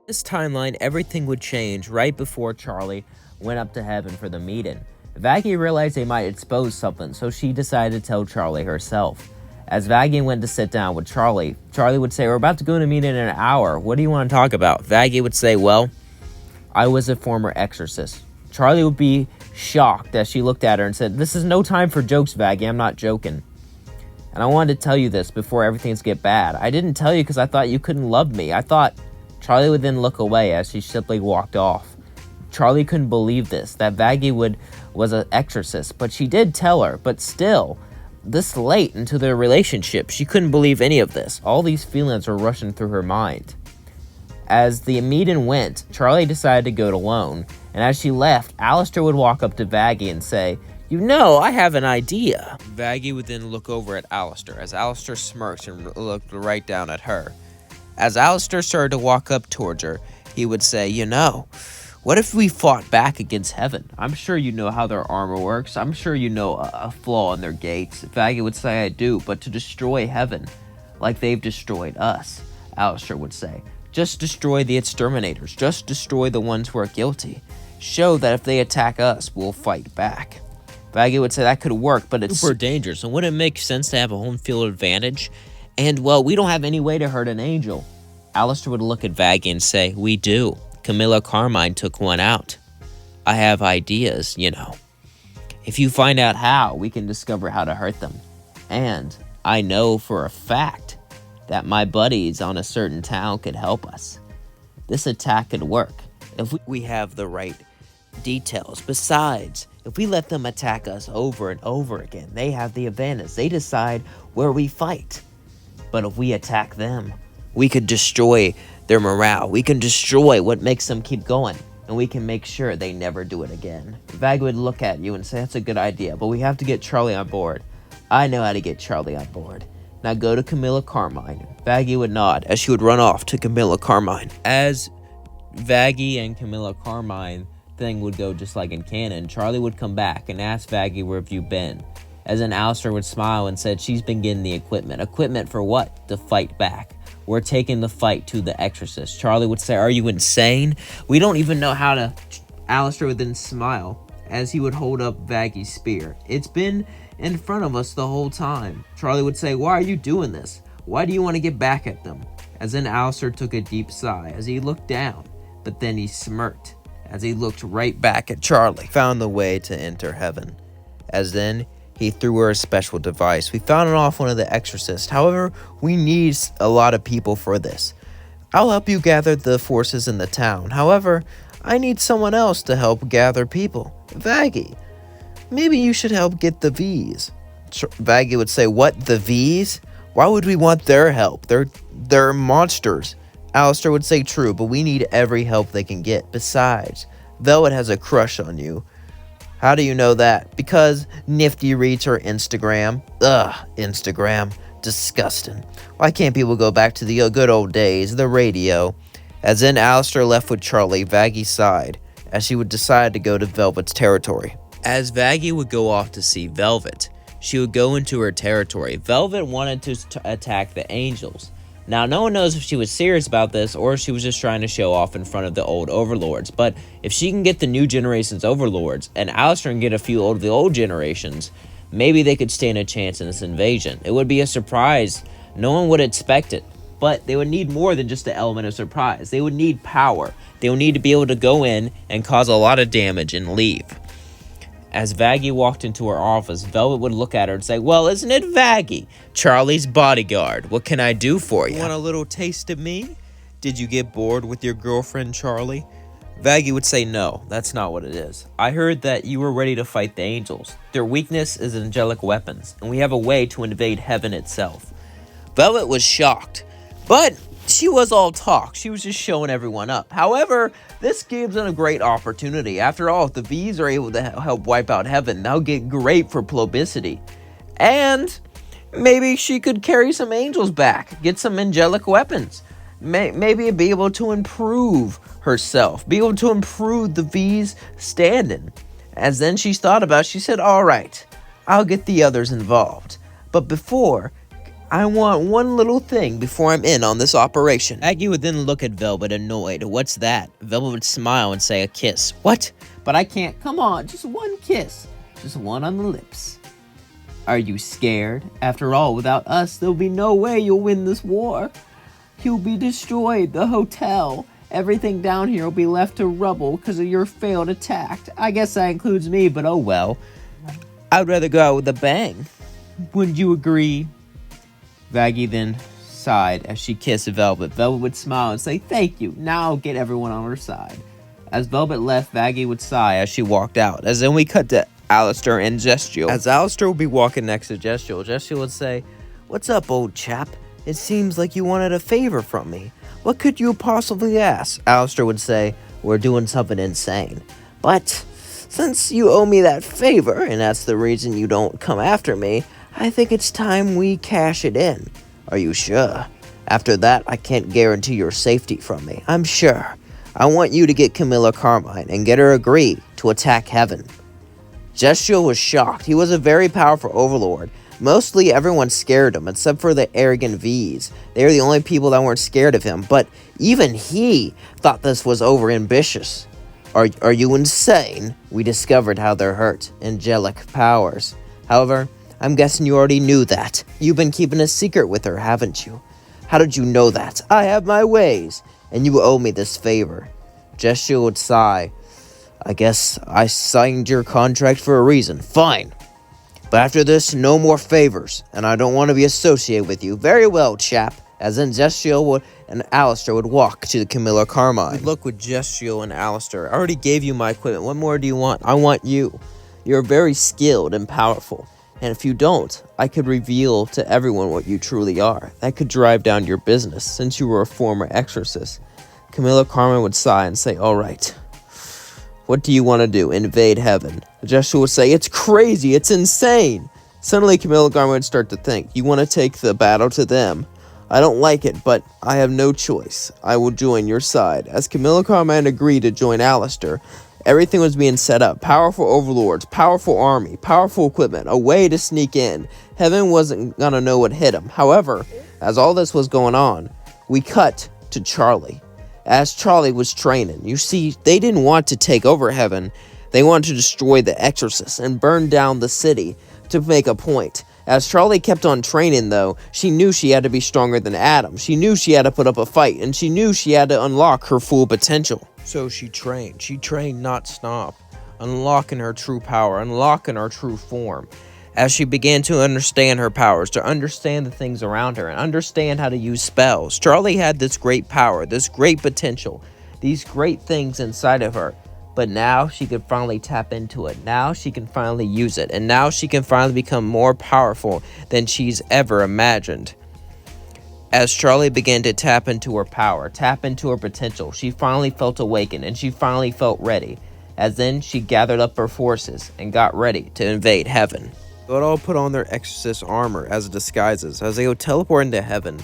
This timeline, everything would change right before Charlie went up to heaven for the meeting. Vaggie realized they might expose something, so she decided to tell Charlie herself. As Vaggie went to sit down with Charlie, Charlie would say, "We're about to go to a meeting in an hour. What do you want to talk about?" Vaggie would say, "Well, I was a former exorcist." Charlie would be shocked as she looked at her and said, "This is no time for jokes, Vaggie. I'm not joking. And I wanted to tell you this before everything's get bad. I didn't tell you because I thought you couldn't love me. I thought..." Charlie would then look away as she simply walked off. Charlie couldn't believe this, that Vaggie was an exorcist, but she did tell her. But still, this late into their relationship, she couldn't believe any of this. All these feelings were rushing through her mind. As the meeting went, Charlie decided to go it alone, and as she left, Alistair would walk up to Vaggie and say, "You know, I have an idea." Vaggie would then look over at Alistair, as Alistair smirked and looked right down at her. As Alistair started to walk up towards her, he would say, "You know, what if we fought back against heaven? I'm sure you know how their armor works. I'm sure you know a flaw in their gates." Vaggie would say, "I do, but to destroy heaven, like they've destroyed us," Alistair would say, "just destroy the exterminators. Just destroy the ones who are guilty. Show that if they attack us, we'll fight back." Vaggie would say that could work, but it's super dangerous, and wouldn't it make sense to have a home field advantage? And, well, we don't have any way to hurt an angel. Alistair would look at Vaggie and say, "We do. Camilla Carmine took one out. I have ideas, you know. If you find out how, we can discover how to hurt them. And I know for a fact that my buddies on a certain town could help us. This attack could work if we have the right details. Besides, if we let them attack us over and over again, they have the advantage. They decide where we fight. But if we attack them, we could destroy their morale. We can destroy what makes them keep going. And we can make sure they never do it again." Vaggie would look at you and say, "That's a good idea, but we have to get Charlie on board." "I know how to get Charlie on board. Now go to Camilla Carmine." Vaggie would nod as she would run off to Camilla Carmine. As Vaggie and Camilla Carmine thing would go just like in canon, Charlie would come back and ask Vaggie, "Where have you been?" As then Alistair would smile and said, "She's been getting the equipment." Equipment for what? To fight back. "We're taking the fight to the exorcist." Charlie would say, "Are you insane? We don't even know how to..." Alistair would then smile as he would hold up Vaggie's spear. "It's been in front of us the whole time." Charlie would say, "Why are you doing this? Why do you want to get back at them?" As then Alistair took a deep sigh as he looked down, but then he smirked as he looked right back at Charlie. Found the way to enter heaven. As then he threw her a special device. "We found it off one of the exorcists. However, we need a lot of people for this. I'll help you gather the forces in the town. However, I need someone else to help gather people. Vaggie, maybe you should help get the V's." Vaggie would say, "What, the V's? Why would we want their help? They're monsters." Alistair would say, "True, but we need every help they can get. Besides, Velvet has a crush on you." "How do you know that?" "Because Nifty reads her Instagram." "Ugh, Instagram. Disgusting. Why can't people go back to the good old days, the radio?" As then Alistair left with Charlie, Vaggie sighed, as she would decide to go to Velvet's territory. As Vaggie would go off to see Velvet, she would go into her territory. Velvet wanted to attack the angels. Now, no one knows if she was serious about this or if she was just trying to show off in front of the old overlords. But if she can get the new generation's overlords and Alistair can get a few of the old generations, maybe they could stand a chance in this invasion. It would be a surprise. No one would expect it. But they would need more than just the element of surprise. They would need power. They would need to be able to go in and cause a lot of damage and leave. As Vaggie walked into her office, Velvet would look at her and say, "Well, isn't it Vaggie, Charlie's bodyguard? What can I do for you? Want a little taste of me? Did you get bored with your girlfriend, Charlie?" Vaggie would say, "No, that's not what it is. I heard that you were ready to fight the angels. Their weakness is angelic weapons, and we have a way to invade heaven itself." Velvet was shocked, but she was all talk. She was just showing everyone up. However, this gives them a great opportunity. After all, if the V's are able to help wipe out heaven, they'll get great for publicity. And maybe she could carry some angels back, get some angelic weapons. Maybe be able to improve herself, be able to improve the V's standing. As then she thought about it, she said, "All right, I'll get the others involved. But before I want one little thing before I'm in on this operation. Vaggie would then look at Velvet annoyed. What's that? Velvet would smile and say a kiss. What? But I can't. Come on, just one kiss. Just one on the lips. Are you scared? After all, without us, there'll be no way you'll win this war. You'll be destroyed, the hotel. Everything down here will be left to rubble because of your failed attack. I guess that includes me, but oh well. I'd rather go out with a bang. Wouldn't you agree? Vaggie then sighed as she kissed Velvet. Velvet would smile and say, thank you. Now I'll get everyone on her side. As Velvet left, Vaggie would sigh as she walked out. As then we cut to Alistair and Gestial. As Alistair would be walking next to Gestial, Gestial would say, what's up, old chap? It seems like you wanted a favor from me. What could you possibly ask? Alistair would say, we're doing something insane. But since you owe me that favor, and that's the reason you don't come after me, I think it's time we cash it in. Are you sure? After that, I can't guarantee your safety from me. I'm sure. I want you to get Camilla Carmine and get her agree to attack heaven. Gestial was shocked. He was a very powerful overlord. Mostly everyone scared him, except for the arrogant V's. They were the only people that weren't scared of him, but even he thought this was overambitious. Are you insane? We discovered how they're hurt. Angelic powers. However, I'm guessing you already knew that. You've been keeping a secret with her, haven't you? How did you know that? I have my ways, and you owe me this favor. Gestial would sigh. I guess I signed your contract for a reason. Fine. But after this, no more favors, and I don't want to be associated with you. Very well, chap. As then Gestial and Alistair would walk to the Camilla Carmine. We'd look with Gestial and Alistair. I already gave you my equipment. What more do you want? I want you. You're very skilled and powerful. And if you don't, I could reveal to everyone what you truly are. That could drive down your business, since you were a former exorcist. Camilla Carmine would sigh and say, all right. What do you want to do? Invade heaven. Gestial would say, it's crazy. It's insane. Suddenly, Camilla Carmine would start to think, you want to take the battle to them. I don't like it, but I have no choice. I will join your side. As Camilla Carmine agreed to join Alistair, everything was being set up. Powerful overlords, powerful army, powerful equipment, a way to sneak in. Heaven wasn't gonna know what hit him. However, as all this was going on, we cut to Charlie. As Charlie was training, you see, they didn't want to take over heaven. They wanted to destroy the exorcist and burn down the city to make a point. As Charlie kept on training, though, she knew she had to be stronger than Adam. She knew she had to put up a fight, and she knew she had to unlock her full potential. So she trained not stop, unlocking her true power, unlocking her true form. As she began to understand her powers, to understand the things around her, and understand how to use spells, Charlie had this great power, this great potential, these great things inside of her. But now she could finally tap into it. Now she can finally use it. And now she can finally become more powerful than she's ever imagined. As Charlie began to tap into her power, tap into her potential, she finally felt awakened and she finally felt ready. As then she gathered up her forces and got ready to invade heaven. They would all put on their exorcist armor as disguises. As they would teleport into heaven,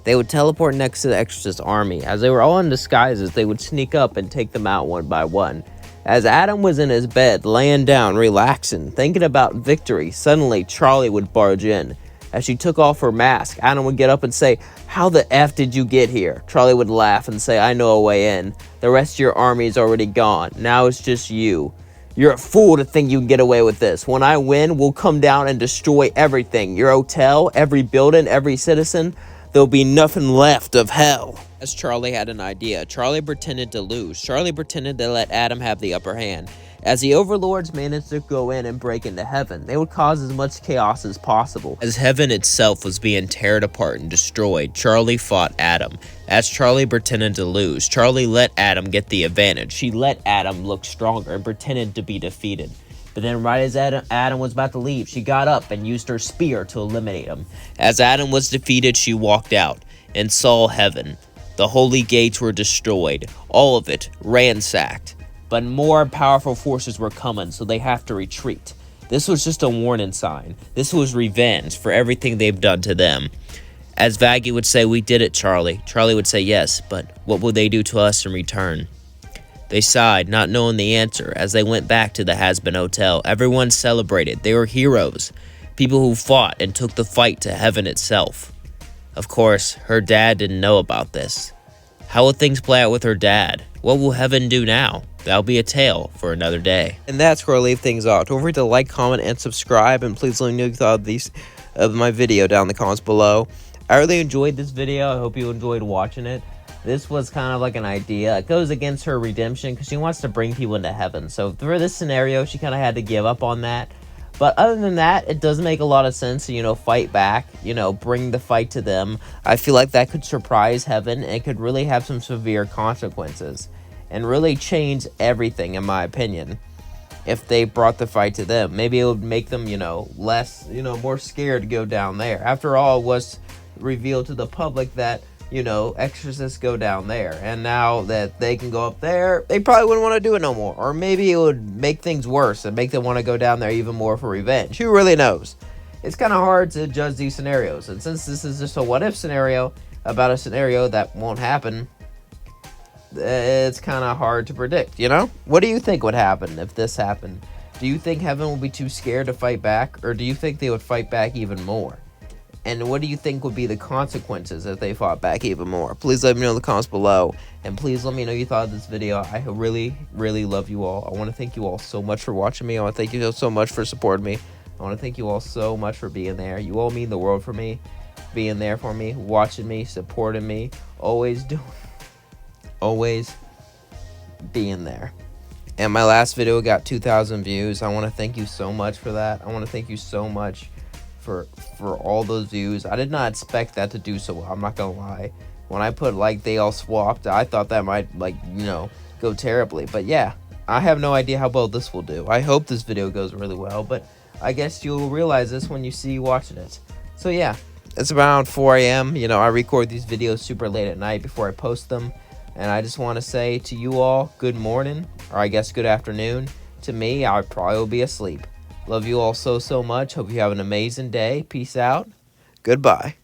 they would teleport next to the exorcist army. As they were all in disguises, they would sneak up and take them out one by one. As Adam was in his bed, laying down, relaxing, thinking about victory, suddenly Charlie would barge in. As she took off her mask, Adam would get up and say, how the F did you get here? Charlie would laugh and say, I know a way in. The rest of your army is already gone. Now it's just you. You're a fool to think you can get away with this. When I win, we'll come down and destroy everything. Your hotel, every building, every citizen. There'll be nothing left of hell. As Charlie had an idea, Charlie pretended to lose. Charlie pretended to let Adam have the upper hand. As the overlords managed to go in and break into heaven, they would cause as much chaos as possible. As heaven itself was being torn apart and destroyed, Charlie fought Adam. As Charlie pretended to lose, Charlie let Adam get the advantage. She let Adam look stronger and pretended to be defeated. But then right as Adam was about to leave, she got up and used her spear to eliminate him. As Adam was defeated, she walked out and saw heaven. The holy gates were destroyed, all of it ransacked. But more powerful forces were coming, so they have to retreat. This was just a warning sign. This was revenge for everything they've done to them. As Vaggie would say, we did it, Charlie. Charlie would say, yes, but what will they do to us in return? They sighed, not knowing the answer. As they went back to the Has-Been Hotel, everyone celebrated. They were heroes. People who fought and took the fight to heaven itself. Of course, her dad didn't know about this. How will things play out with her dad? What will heaven do now? That'll be a tale for another day. And that's where I leave things off. Don't forget to like, comment, and subscribe. And please let me know what you thought of my video down in the comments below. I really enjoyed this video. I hope you enjoyed watching it. This was kind of like an idea. It goes against her redemption because she wants to bring people into heaven. So for this scenario, she kind of had to give up on that. But other than that, it does make a lot of sense to, fight back, bring the fight to them. I feel like that could surprise heaven and it could really have some severe consequences and really change everything, in my opinion, if they brought the fight to them. Maybe it would make them, less, more scared to go down there. After all, it was revealed to the public that, exorcists go down there, and now that they can go up there, they probably wouldn't want to do it no more. Or maybe it would make things worse and make them want to go down there even more for revenge. Who really knows? It's kind of hard to judge these scenarios, and since this is just a what-if scenario about a scenario that won't happen, it's kind of hard to predict, What do you think would happen if this happened? Do you think heaven will be too scared to fight back, or do you think they would fight back even more? And what do you think would be the consequences if they fought back even more? Please let me know in the comments below. And please let me know you thought of this video. I really, really love you all. I want to thank you all so much for watching me. I want to thank you so much for supporting me. I want to thank you all so much for being there. You all mean the world for me. Being there for me, watching me, supporting me, always being there. And my last video got 2,000 views. I want to thank you so much for that. I want to thank you so much for all those views. I did not expect that to do so well. I'm not gonna lie. When I put they all swapped, I thought that might go terribly. But yeah, I have no idea how well this will do. I hope this video goes really well, but I guess you'll realize this when you see watching it. So yeah, it's around 4 a.m. I record these videos super late at night before I post them, and I just want to say to you all, good morning, or I guess good afternoon. To me, I probably will be asleep. Love you all so much. Hope you have an amazing day. Peace out. Goodbye.